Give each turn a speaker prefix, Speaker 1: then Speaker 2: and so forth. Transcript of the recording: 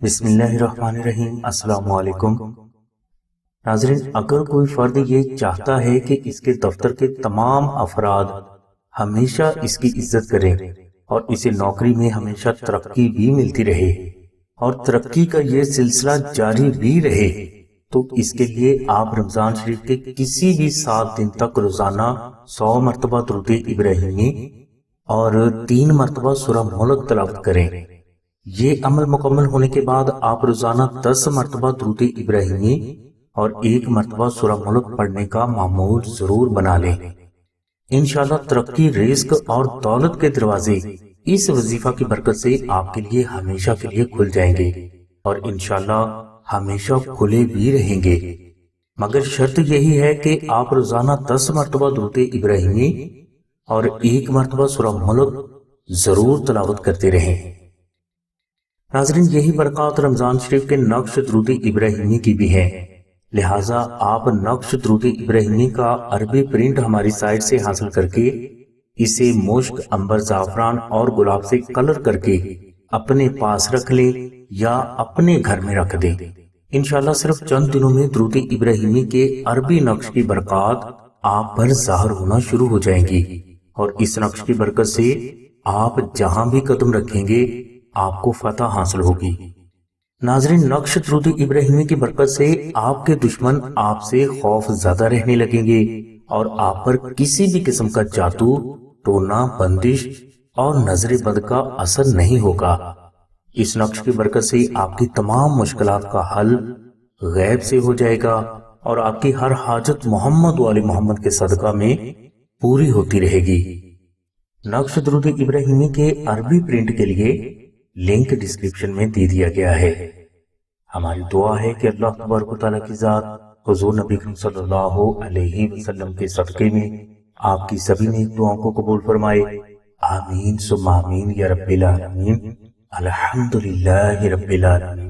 Speaker 1: بسم اللہ الرحمن الرحیم۔ السلام علیکم ناظرین، اگر کوئی فرد یہ چاہتا ہے کہ اس کے دفتر کے تمام افراد ہمیشہ اس کی عزت کریں اور اسے نوکری میں ہمیشہ ترقی بھی ملتی رہے اور ترقی کا یہ سلسلہ جاری بھی رہے، تو اس کے لیے آپ رمضان شریف کے کسی بھی 7 دن تک روزانہ 100 مرتبہ درود ابراہیمی اور 3 مرتبہ سورہ ملک تلاوت کریں۔ یہ عمل مکمل ہونے کے بعد آپ روزانہ 10 مرتبہ درود ابراہیمی اور 1 مرتبہ سورہ ملک پڑھنے کا معمول ضرور بنا لیں۔ انشاءاللہ ترقی، رزق اور دولت کے دروازے اس وظیفہ کی برکت سے آپ کے لیے ہمیشہ کے لیے کھل جائیں گے اور انشاءاللہ ہمیشہ کھلے بھی رہیں گے، مگر شرط یہی ہے کہ آپ روزانہ 10 مرتبہ درود ابراہیمی اور 1 مرتبہ سورہ ملک ضرور تلاوت کرتے رہیں۔ ناظرین، یہی برکات رمضان شریف کے نقش درود ابراہیمی کی بھی ہے، لہٰذا آپ نقش درود ابراہیمی کا عربی پرنٹ ہماری سائٹ سے حاصل کر کے اسے مشک، عنبر، زعفران اور گلاب سے کلر کر کے اپنے پاس رکھ لیں یا اپنے گھر میں رکھ دیں۔ انشاءاللہ صرف چند دنوں میں درود ابراہیمی کے عربی نقش کی برکات آپ پر ظاہر ہونا شروع ہو جائیں گی اور اس نقش کی برکت سے آپ جہاں بھی قدم رکھیں گے آپ کو فتح حاصل ہوگی۔ ناظرین، نقش درود ابراہیمی کی برکت سے آپ کے دشمن آپ سے خوف زدہ رہنے لگیں گے اور آپ پر کسی بھی قسم کا جادو، ٹونا، بندش اور نظر بد کا اثر نہیں ہوگا۔ اس نقش کی برکت سے آپ کی تمام مشکلات کا حل غیب سے ہو جائے گا اور آپ کی ہر حاجت محمد و آل محمد کے صدقہ میں پوری ہوتی رہے گی۔ نقش درود ابراہیمی کے عربی پرنٹ کے لیے لنک ڈسکرپشن میں دے دیا گیا ہے۔ ہماری دعا ہے کہ اللہ تبارک و تعالیٰ کی ذات حضور نبی کریم صلی اللہ علیہ وسلم کے صدقے میں آپ کی سبھی نیک دعاؤں کو قبول فرمائے۔ آمین ثم آمین یا رب العالمین۔ الحمدللہ رب العالمین۔